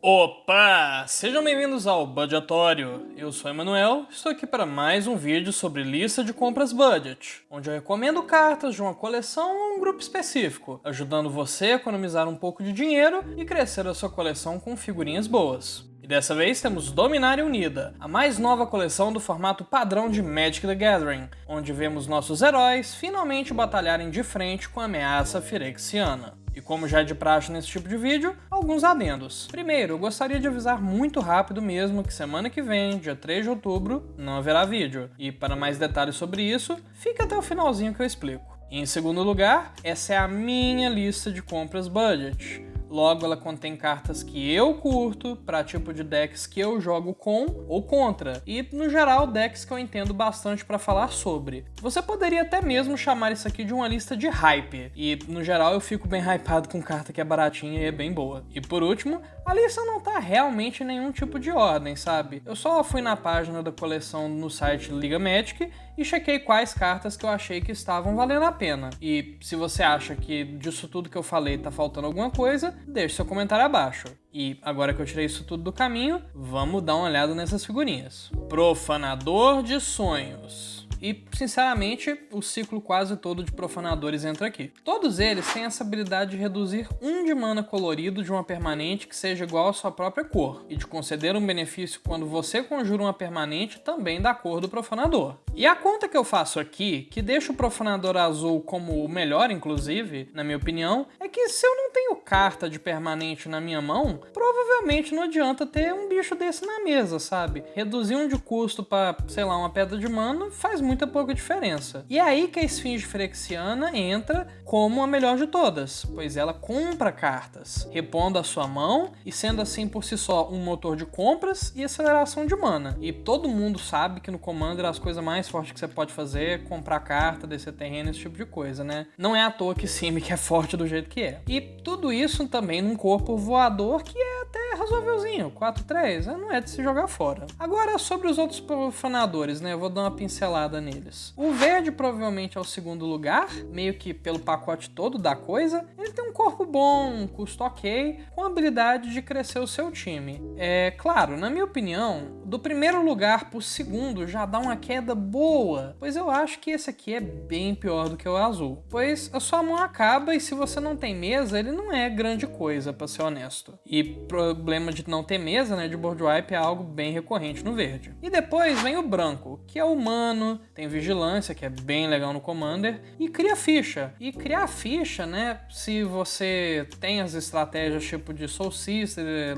Opa! Sejam bem-vindos ao Budgetório. Eu sou Emanuel, estou aqui para mais um vídeo sobre lista de compras budget, onde eu recomendo cartas de uma coleção ou um grupo específico, ajudando você a economizar um pouco de dinheiro e crescer a sua coleção com figurinhas boas. E dessa vez temos Dominária Unida, a mais nova coleção do formato padrão de Magic the Gathering, onde vemos nossos heróis finalmente batalharem de frente com a ameaça firexiana. E como já é de praxe nesse tipo de vídeo, alguns adendos. Primeiro, eu gostaria de avisar muito rápido mesmo que semana que vem, dia 3 de outubro, não haverá vídeo. E para mais detalhes sobre isso, fique até o finalzinho que eu explico. E em segundo lugar, essa é a minha lista de compras budget. Logo, ela contém cartas que eu curto, para tipo de decks que eu jogo com ou contra, e no geral decks que eu entendo bastante para falar sobre. Você poderia até mesmo chamar isso aqui de uma lista de hype, e no geral eu fico bem hypado com carta que é baratinha e é bem boa. E por último, a lista não tá realmente em nenhum tipo de ordem, sabe? Eu só fui na página da coleção no site Liga Magic e chequei quais cartas que eu achei que estavam valendo a pena. E se você acha que disso tudo que eu falei tá faltando alguma coisa, deixe seu comentário abaixo. E agora que eu tirei isso tudo do caminho, vamos dar uma olhada nessas figurinhas. Profanador de Sonhos. E, sinceramente, o ciclo quase todo de profanadores entra aqui. Todos eles têm essa habilidade de reduzir 1 de mana colorido de uma permanente que seja igual à sua própria cor, e de conceder um benefício quando você conjura uma permanente também da cor do profanador. E a conta que eu faço aqui, que deixa o profanador azul como o melhor, inclusive, na minha opinião, é que se eu não tenho carta de permanente na minha mão, provavelmente não adianta ter um bicho desse na mesa, sabe? Reduzir 1 de custo pra, sei lá, uma pedra de mana faz muita pouca diferença. E é aí que a Esfinge Firexiana entra como a melhor de todas, pois ela compra cartas, repondo a sua mão e sendo assim por si só um motor de compras e aceleração de mana. E todo mundo sabe que no Commander as coisas mais fortes que você pode fazer é comprar carta, descer terreno, esse tipo de coisa, né? Não é à toa que Simic é forte do jeito que é. E tudo isso também num corpo voador que é até razoávelzinho, 4/3, não é de se jogar fora. Agora sobre os outros profanadores, né? Eu vou dar uma pincelada neles. O verde provavelmente é o segundo lugar, meio que pelo pacote todo da coisa. Ele tem um corpo bom, um custo ok, com a habilidade de crescer o seu time. É claro, na minha opinião, do primeiro lugar pro segundo já dá uma queda boa, pois eu acho que esse aqui é bem pior do que o azul. Pois a sua mão acaba e se você não tem mesa, ele não é grande coisa, pra ser honesto. E problema de não ter mesa, né, de board wipe é algo bem recorrente no verde. E depois vem o branco, que é humano, tem vigilância, que é bem legal no Commander, e cria ficha. E criar ficha, né, se você tem as estratégias tipo de Soul Sister,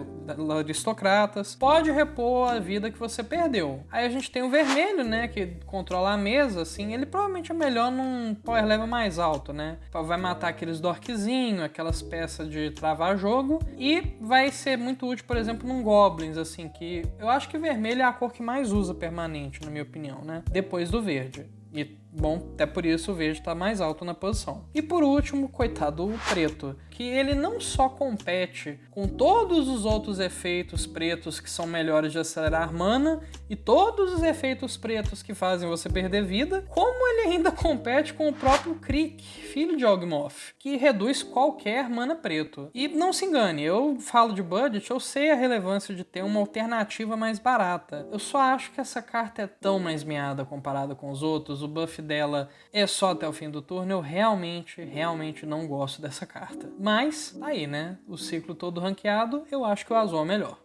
aristocratas, pode repor a vida que você perdeu. Aí a gente tem o vermelho, né, que controla a mesa, assim, ele provavelmente é melhor num power level mais alto, né, vai matar aqueles dorkzinho, aquelas peças de travar jogo, e vai ser muito útil, por exemplo, num Goblins, assim, que eu acho que vermelho é a cor que mais usa permanente, na minha opinião, né, depois do verde. E, bom, até por isso o verde está mais alto na posição. E por último, coitado, o preto, que ele não só compete com todos os outros efeitos pretos que são melhores de acelerar mana e todos os efeitos pretos que fazem você perder vida, como ele ainda compete com o próprio Krieg, filho de Yawgmoth, que reduz qualquer mana preto. E não se engane, eu falo de budget, eu sei a relevância de ter uma alternativa mais barata. Eu só acho que essa carta é tão mais miada comparada com os outros, o buff dela é só até o fim do turno, eu realmente não gosto dessa carta. Mas, tá aí, né? O ciclo todo ranqueado, eu acho que o azul é melhor.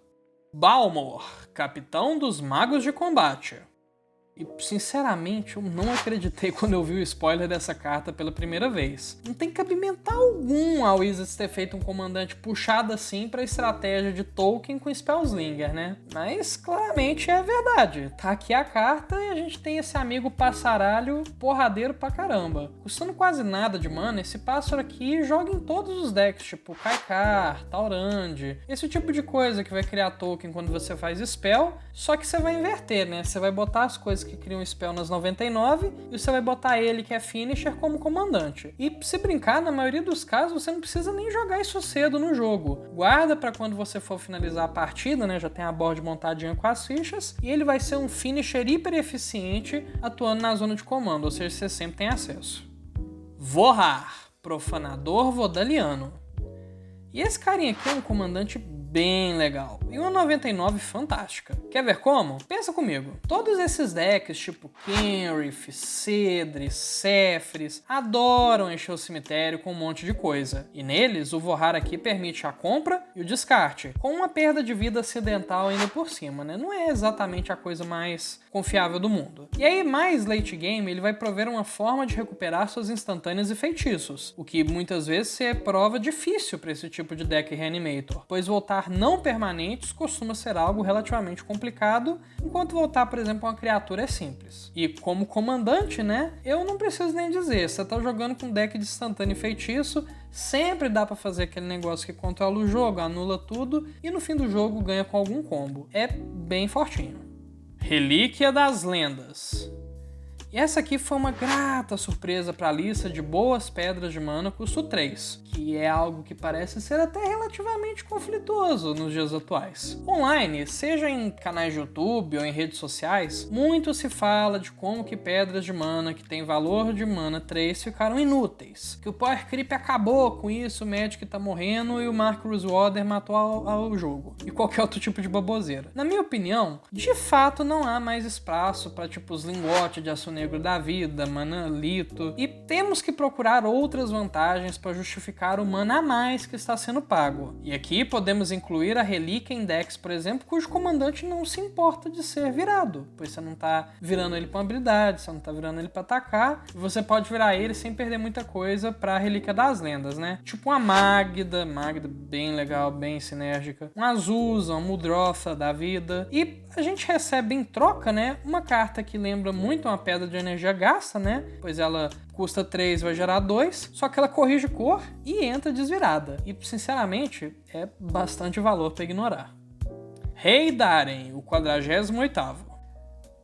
Balmor, Capitão dos Magos de Combate. E, sinceramente, eu não acreditei quando eu vi o spoiler dessa carta pela primeira vez. Não tem cabimento algum a Wizards ter feito um comandante puxado assim pra estratégia de Tolkien com Spellslinger, né? Mas, claramente, é verdade. Tá aqui a carta e a gente tem esse amigo passaralho porradeiro pra caramba. Custando quase nada de mana, esse pássaro aqui joga em todos os decks, tipo Kaikar, Taurand, esse tipo de coisa que vai criar token quando você faz spell, só que você vai inverter, né? Você vai botar as coisas que criam spell nas 99 e você vai botar ele, que é finisher, como comandante. E se brincar, na maioria dos casos você não precisa nem jogar isso cedo no jogo. Guarda para quando você for finalizar a partida, né? Já tem a board montadinha com as fichas e ele vai ser um finisher hiper eficiente atuando na zona de comando, ou seja, você sempre tem acesso. Vohar, Profanador Vodaliano. E esse carinha aqui é um comandante bem legal e uma 99 fantástica. Quer ver como? Pensa comigo. Todos esses decks tipo Kenrith, Cedri, Sefris adoram encher o cemitério com um monte de coisa. E neles, o Vohar aqui permite a compra e o descarte, com uma perda de vida acidental ainda por cima, né? Não é exatamente a coisa mais confiável do mundo. E aí, mais late game, ele vai prover uma forma de recuperar suas instantâneas e feitiços, o que muitas vezes é prova difícil para esse tipo de deck Reanimator, pois voltar não permanentes costuma ser algo relativamente complicado, enquanto voltar, por exemplo, uma criatura é simples. E como comandante, né, eu não preciso nem dizer, você tá jogando com um deck de instantâneo e feitiço, sempre dá pra fazer aquele negócio que controla o jogo, anula tudo e no fim do jogo ganha com algum combo. É bem fortinho. Relíquia das Lendas. E essa aqui foi uma grata surpresa para a lista de boas pedras de mana custo 3, que é algo que parece ser até relativamente conflituoso nos dias atuais. Online, seja em canais de YouTube ou em redes sociais, muito se fala de como que pedras de mana que tem valor de mana 3 ficaram inúteis, que o Power Creep acabou com isso, o Magic tá morrendo e o Mark Rosewater matou ao jogo, e qualquer outro tipo de baboseira. Na minha opinião, de fato não há mais espaço para tipo os lingotes de aço negro da vida, mana lito, e temos que procurar outras vantagens para justificar o mana a mais que está sendo pago. E aqui podemos incluir a relíquia em decks, por exemplo, cujo comandante não se importa de ser virado, pois você não está virando ele para uma habilidade, você não está virando ele para atacar, e você pode virar ele sem perder muita coisa para a relíquia das lendas, né? Tipo uma Magda bem legal, bem sinérgica, um Azusa, uma Muldrotha da vida, e a gente recebe em troca, né, uma carta que lembra muito uma pedra de energia gasta, né, pois ela custa 3 e vai gerar 2, só que ela corrige cor e entra desvirada. E, sinceramente, é bastante valor para ignorar. Rei Daren, o 48º.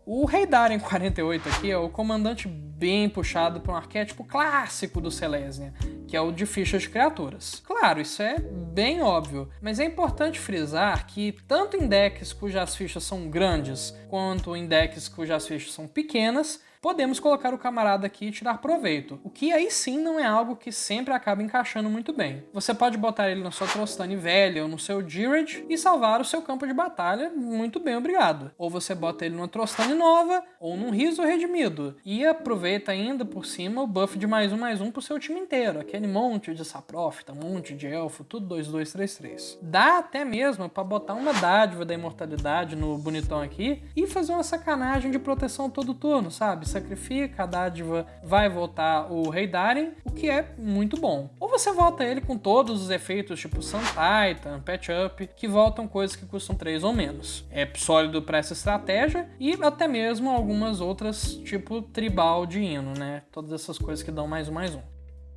O Rei Daren 48 aqui é o comandante bem puxado para um arquétipo clássico do Selesnya, que é o de fichas de criaturas. Claro, isso é bem óbvio, mas é importante frisar que tanto em decks cujas fichas são grandes, quanto em decks cujas fichas são pequenas, podemos colocar o camarada aqui e tirar proveito, o que aí sim não é algo que sempre acaba encaixando muito bem. Você pode botar ele na sua Trostane velha ou no seu Dirge e salvar o seu campo de batalha muito bem, obrigado. Ou você bota ele numa Trostane nova ou num Riso redimido e aproveita ainda por cima o buff de +1/+1 pro seu time inteiro, aquele monte de Saprófita, um monte de Elfo, tudo 2/2/3/3. Dá até mesmo pra botar uma dádiva da imortalidade no bonitão aqui e fazer uma sacanagem de proteção todo turno, sabe? Sacrifica, a dádiva vai voltar o Rei Daren, o que é muito bom. Ou você volta ele com todos os efeitos tipo Sun Titan, Patch Up, que voltam coisas que custam 3 ou menos. É sólido para essa estratégia e até mesmo algumas outras tipo Tribal de Hino, né? Todas essas coisas que dão +1/+1.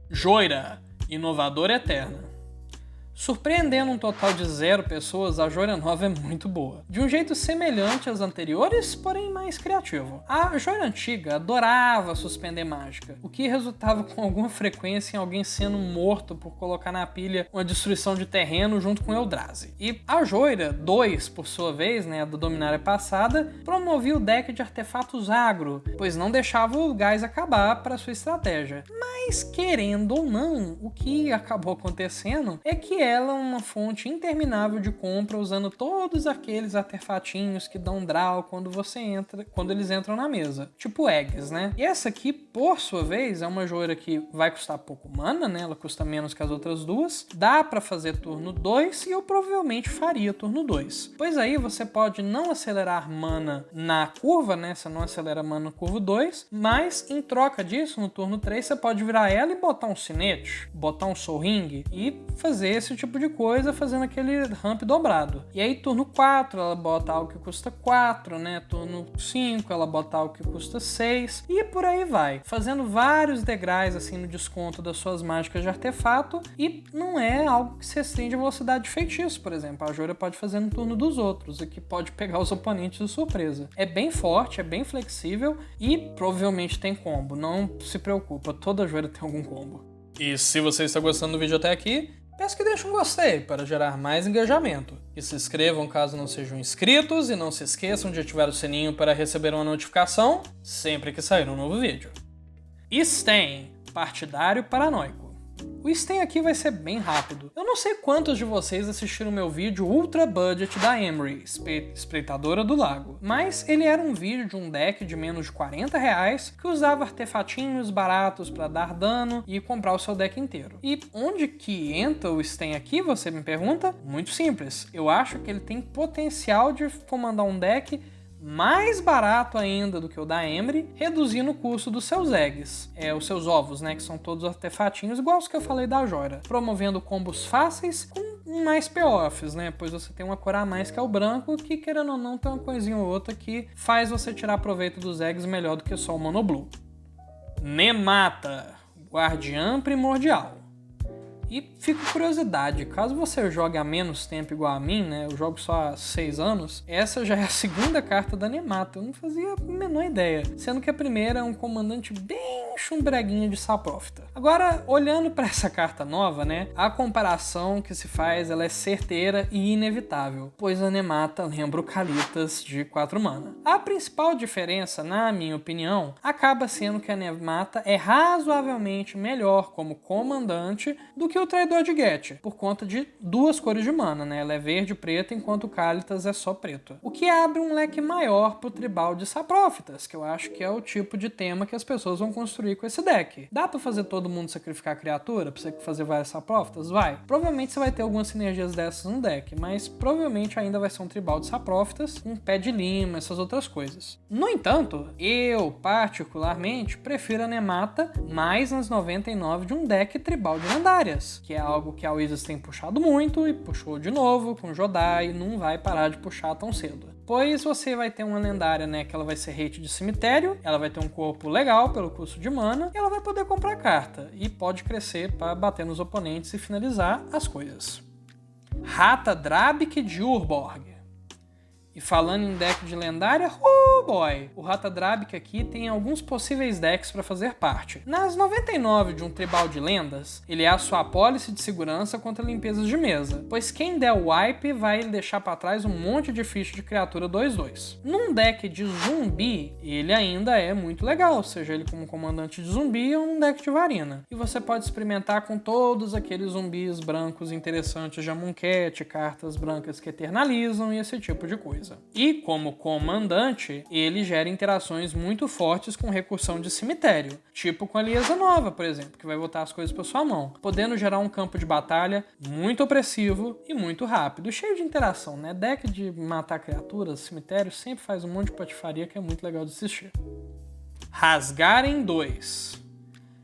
Joira, inovadora eterna. Surpreendendo um total de 0 pessoas, a Joira nova é muito boa. De um jeito semelhante às anteriores, porém mais criativo. A Joira antiga adorava suspender mágica, o que resultava com alguma frequência em alguém sendo morto por colocar na pilha uma destruição de terreno junto com Eldrazi. E a Joira 2, por sua vez, né, a da Dominária passada, promovia o deck de artefatos agro, pois não deixava o gás acabar para sua estratégia. Mas, querendo ou não, o que acabou acontecendo é que ela é uma fonte interminável de compra usando todos aqueles artefatinhos que dão draw quando eles entram na mesa. Tipo eggs, né? E essa aqui, por sua vez, é uma joira que vai custar pouco mana, né? Ela custa menos que as outras duas. Dá pra fazer turno 2 e eu provavelmente faria turno 2. Pois aí você pode não acelerar mana na curva, né? Você não acelera mana no curva 2, mas em troca disso, no turno 3, você pode virar ela e botar um sinete, botar um Soul Ring e fazer esse tipo de coisa fazendo aquele ramp dobrado. E aí turno 4 ela bota algo que custa 4, né? Turno 5 ela bota algo que custa 6 e por aí vai. Fazendo vários degraus assim no desconto das suas mágicas de artefato e não é algo que se restringe à velocidade de feitiço, por exemplo. A Joira pode fazer no turno dos outros e que pode pegar os oponentes de surpresa. É bem forte, é bem flexível e provavelmente tem combo. Não se preocupa, toda Joira tem algum combo. E se você está gostando do vídeo até aqui, peço que deixe um gostei para gerar mais engajamento. E se inscrevam caso não sejam inscritos e não se esqueçam de ativar o sininho para receber uma notificação sempre que sair um novo vídeo. Sten, partidário paranoico. O Sten aqui vai ser bem rápido. Eu não sei quantos de vocês assistiram meu vídeo Ultra Budget da Emery, Espreitadora do Lago, mas ele era um vídeo de um deck de menos de R$40 que usava artefatinhos baratos para dar dano e comprar o seu deck inteiro. E onde que entra o Sten aqui, você me pergunta? Muito simples, eu acho que ele tem potencial de comandar um deck mais barato ainda do que o da Emery, reduzindo o custo dos seus eggs, os seus ovos, né, que são todos artefatinhos, igual os que eu falei da Jora, promovendo combos fáceis com mais payoffs, né, pois você tem uma cor a mais que é o branco, que querendo ou não tem uma coisinha ou outra que faz você tirar proveito dos eggs melhor do que só o Mono Blue. Nemata, Guardiã Primordial. E fica curiosidade, caso você jogue há menos tempo igual a mim, né, eu jogo só há 6 anos, essa já é a segunda carta da Nemata, eu não fazia a menor ideia, sendo que a primeira é um comandante bem chumbreguinho de Saprófita. Agora, olhando para essa carta nova, né, a comparação que se faz ela é certeira e inevitável, pois a Nemata lembra o Kalitas de 4 mana. A principal diferença, na minha opinião, acaba sendo que a Nemata é razoavelmente melhor como comandante do que o Traidor de Geth, por conta de 2 cores de mana, né? Ela é verde e preta, enquanto o Kalitas é só preto. O que abre um leque maior pro tribal de Saprófitas, que eu acho que é o tipo de tema que as pessoas vão construir com esse deck. Dá pra fazer todo mundo sacrificar a criatura? Pra você fazer várias Saprófitas? Vai. Provavelmente você vai ter algumas sinergias dessas no deck, mas provavelmente ainda vai ser um tribal de Saprófitas com pé de lima, essas outras coisas. No entanto, eu particularmente prefiro a Nemata mais nas 99 de um deck tribal de lendárias, que é algo que a Wizards tem puxado muito e puxou de novo com Jodai e não vai parar de puxar tão cedo. Pois você vai ter uma lendária, né, que ela vai ser hate de cemitério, ela vai ter um corpo legal pelo custo de mana, e ela vai poder comprar carta, e pode crescer para bater nos oponentes e finalizar as coisas. Rata Drabik de Urborg. E falando em deck de lendária, oh boy! O Rata Drabik aqui tem alguns possíveis decks para fazer parte. Nas 99 de um tribal de lendas, ele é a sua apólice de segurança contra limpezas de mesa, pois quem der o wipe vai deixar para trás um monte de ficha de criatura 2/2. Num deck de zumbi, ele ainda é muito legal, seja ele como comandante de zumbi ou num deck de varina. E você pode experimentar com todos aqueles zumbis brancos interessantes de Amonkhet, cartas brancas que eternalizam e esse tipo de coisa. E como comandante, ele gera interações muito fortes com recursão de cemitério, tipo com a Liesa Nova, por exemplo, que vai botar as coisas para sua mão, podendo gerar um campo de batalha muito opressivo e muito rápido, cheio de interação, né? Deck de matar criaturas, cemitério, sempre faz um monte de patifaria que é muito legal de assistir. Rasgarem 2.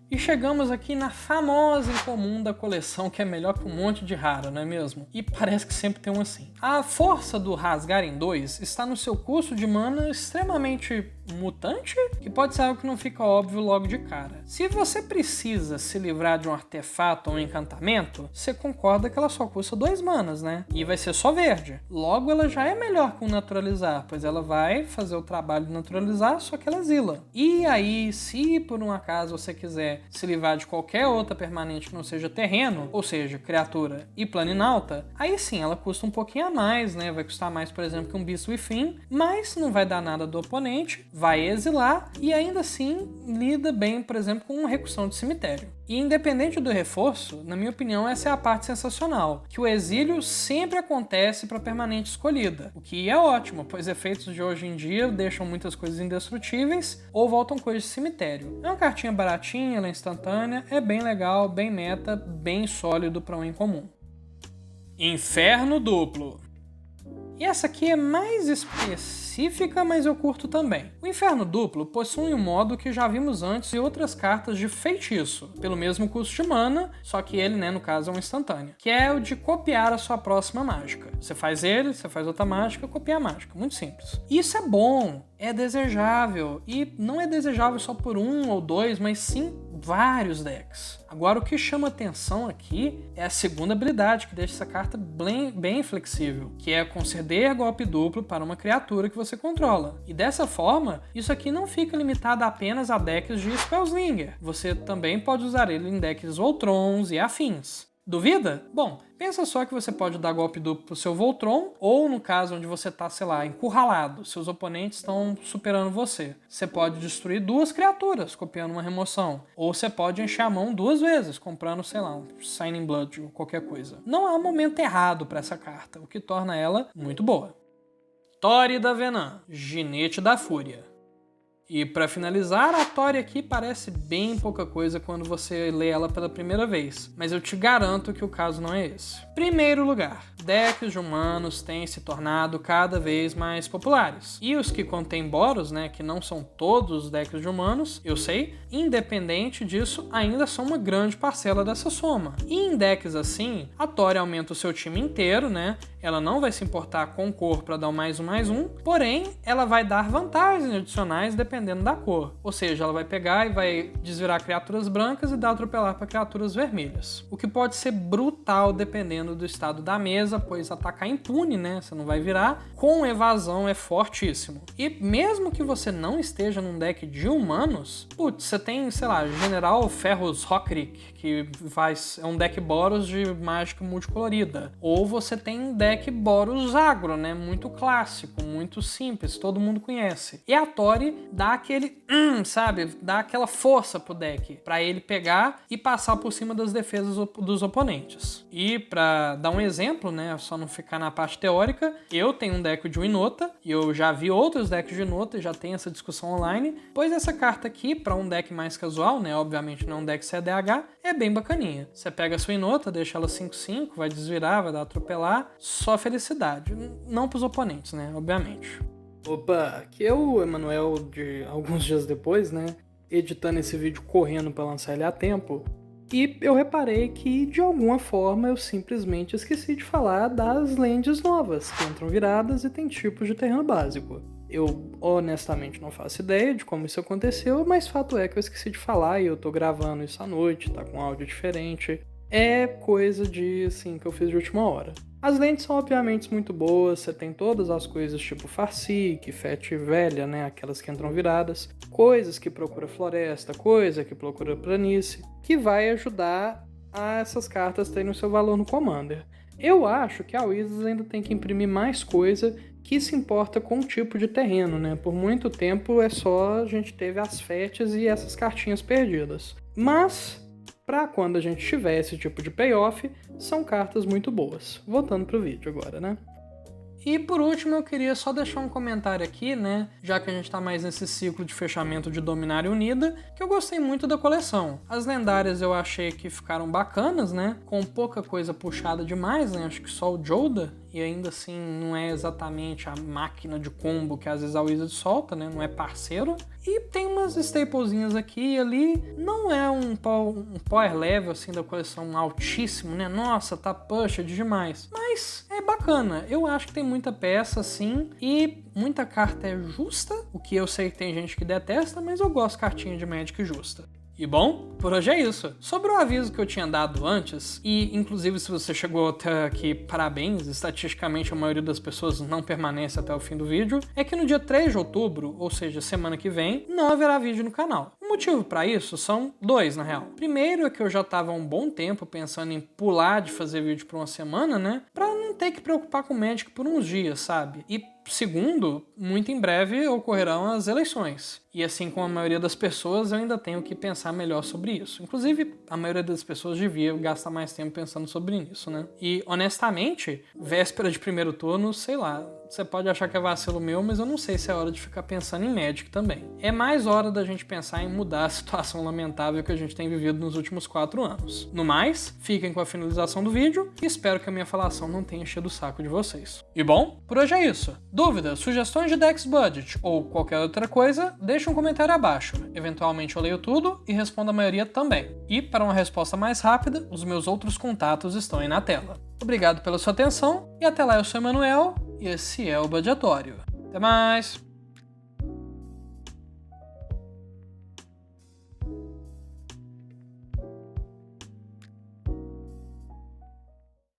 E chegamos aqui na famosa incomum da coleção, que é melhor que um monte de rara, não é mesmo? E parece que sempre tem um assim. A força do Rasgarem 2 está no seu custo de mana extremamente mutante, que pode ser algo que não fica óbvio logo de cara. Se você precisa se livrar de um artefato ou um encantamento, você concorda que ela só custa 2 manas, né? E vai ser só verde. Logo, ela já é melhor que um naturalizar, pois ela vai fazer o trabalho de naturalizar, só que ela exila. E aí, se por um acaso você quiser se livrar de qualquer outra permanente que não seja terreno, ou seja, criatura e planinauta, aí sim, ela custa um pouquinho a mais, né? Vai custar mais, por exemplo, que um Beast Within, mas não vai dar nada do oponente, vai exilar e ainda assim lida bem, por exemplo, com uma recursão de cemitério. E independente do reforço, na minha opinião, essa é a parte sensacional, que o exílio sempre acontece para permanente escolhida, o que é ótimo, pois efeitos de hoje em dia deixam muitas coisas indestrutíveis ou voltam coisas de cemitério. É uma cartinha baratinha, ela é instantânea, é bem legal, bem meta, bem sólido para um incomum. Inferno Duplo. E essa aqui é mais específica, mas eu curto também. O Inferno Duplo possui um modo que já vimos antes em outras cartas de feitiço, pelo mesmo custo de mana, só que ele, né, no caso é um instantâneo, que é o de copiar a sua próxima mágica. Você faz ele, você faz outra mágica, copia a mágica. Muito simples. Isso é bom, é desejável, e não é desejável só por um ou dois, mas sim vários decks. Agora, o que chama atenção aqui é a segunda habilidade, que deixa essa carta bem flexível, que é conceder golpe duplo para uma criatura que você controla. E dessa forma, isso aqui não fica limitado apenas a decks de Spellslinger. Você também pode usar ele em decks Voltrons e afins. Duvida? Bom, pensa só que você pode dar golpe duplo pro seu Voltron, ou no caso onde você tá, sei lá, encurralado, seus oponentes estão superando você. Você pode destruir 2 criaturas, copiando uma remoção. Ou você pode encher a mão 2 vezes, comprando, sei lá, um Shining Blood ou qualquer coisa. Não há momento errado para essa carta, o que torna ela muito boa. Tori da Venan, Ginete da Fúria. E para finalizar, a Tori aqui parece bem pouca coisa quando você lê ela pela primeira vez, mas eu te garanto que o caso não é esse. Primeiro lugar, decks de humanos têm se tornado cada vez mais populares. E os que contêm Boros, né, que não são todos os decks de humanos, eu sei, independente disso, ainda são uma grande parcela dessa soma. E em decks assim, a Tori aumenta o seu time inteiro, né? Ela não vai se importar com cor para dar um +1/+1, porém, ela vai dar vantagens adicionais dependendo da cor. Ou seja, ela vai pegar e vai desvirar criaturas brancas e dar atropelar para criaturas vermelhas. O que pode ser brutal dependendo do estado da mesa, pois atacar impune, né? Você não vai virar. Com evasão é fortíssimo. E mesmo que você não esteja num deck de humanos, putz, você tem, sei lá, General Ferrus Rockrick, que é um deck Boros de mágica multicolorida. Ou você tem um deck Boros agro, né? Muito clássico, muito simples, todo mundo conhece. E a Tori dá aquele, sabe? Dá aquela força pro deck, pra ele pegar e passar por cima das defesas dos oponentes. E pra dar um exemplo, né? Só não ficar na parte teórica, eu tenho um deck de Winota, e eu já vi outros decks de Winota e já tem essa discussão online, pois essa carta aqui, pra um deck mais casual, né? Obviamente não é um deck CDH, é bem bacaninha. Você pega a sua Winota, deixa ela 5/5, vai desvirar, vai dar atropelar, só felicidade. Não pros oponentes, né? Obviamente. Opa, aqui é o Emanuel de alguns dias depois, né? Editando esse vídeo correndo para lançar ele a tempo. E eu reparei que, de alguma forma, eu simplesmente esqueci de falar das lands novas, que entram viradas e tem tipos de terreno básico. Eu honestamente não faço ideia de como isso aconteceu, mas fato é que eu esqueci de falar e eu tô gravando isso à noite, tá com áudio diferente. É coisa de, assim, que eu fiz de última hora. As lentes são obviamente muito boas, você tem todas as coisas tipo Farseek, Fete Velha, né, aquelas que entram viradas, coisas que procura floresta, coisa que procura planície, que vai ajudar a essas cartas terem o seu valor no Commander. Eu acho que a Wizards ainda tem que imprimir mais coisa que se importa com o tipo de terreno, né? Por muito tempo é só a gente teve as fetes e essas cartinhas perdidas. Mas para quando a gente tiver esse tipo de payoff, são cartas muito boas. Voltando pro vídeo agora, né? E por último, eu queria só deixar um comentário aqui, né? Já que a gente tá mais nesse ciclo de fechamento de Dominária Unida, que eu gostei muito da coleção. As lendárias eu achei que ficaram bacanas, né? Com pouca coisa puxada demais, né? Acho que só o Joda, e ainda assim não é exatamente a máquina de combo que às vezes a Wizard solta, né? Não é parceiro. E tem umas staplezinhas aqui e ali. Não é um power level assim da coleção altíssimo, né? Nossa, tá pushed demais. Mas é bacana. Eu acho que tem muita peça assim e muita carta é justa, o que eu sei que tem gente que detesta, mas eu gosto de cartinha de Magic justa. E bom, por hoje é isso. Sobre o aviso que eu tinha dado antes, e inclusive se você chegou até aqui, parabéns, estatisticamente a maioria das pessoas não permanece até o fim do vídeo, é que no dia 3 de outubro, ou seja, semana que vem, não haverá vídeo no canal. O motivo para isso são 2, na real. Primeiro é que eu já estava há um bom tempo pensando em pular de fazer vídeo por uma semana, né? Pra não ter que preocupar com o Magic por uns dias, sabe? E segundo, muito em breve ocorrerão as eleições. E assim como a maioria das pessoas, eu ainda tenho que pensar melhor sobre isso. Inclusive, a maioria das pessoas devia gastar mais tempo pensando sobre isso, né? E, honestamente, véspera de primeiro turno, sei lá, você pode achar que é vacilo meu, mas eu não sei se é hora de ficar pensando em Magic também. É mais hora da gente pensar em mudar a situação lamentável que a gente tem vivido nos últimos 4 anos. No mais, fiquem com a finalização do vídeo e espero que a minha falação não tenha enchido o saco de vocês. E bom, por hoje é isso. Dúvidas, sugestões de decks budget ou qualquer outra coisa, deixe um comentário abaixo. Eventualmente eu leio tudo e respondo a maioria também. E para uma resposta mais rápida, os meus outros contatos estão aí na tela. Obrigado pela sua atenção e até lá, eu sou o Emanuel e esse é o Budgetório. Até mais!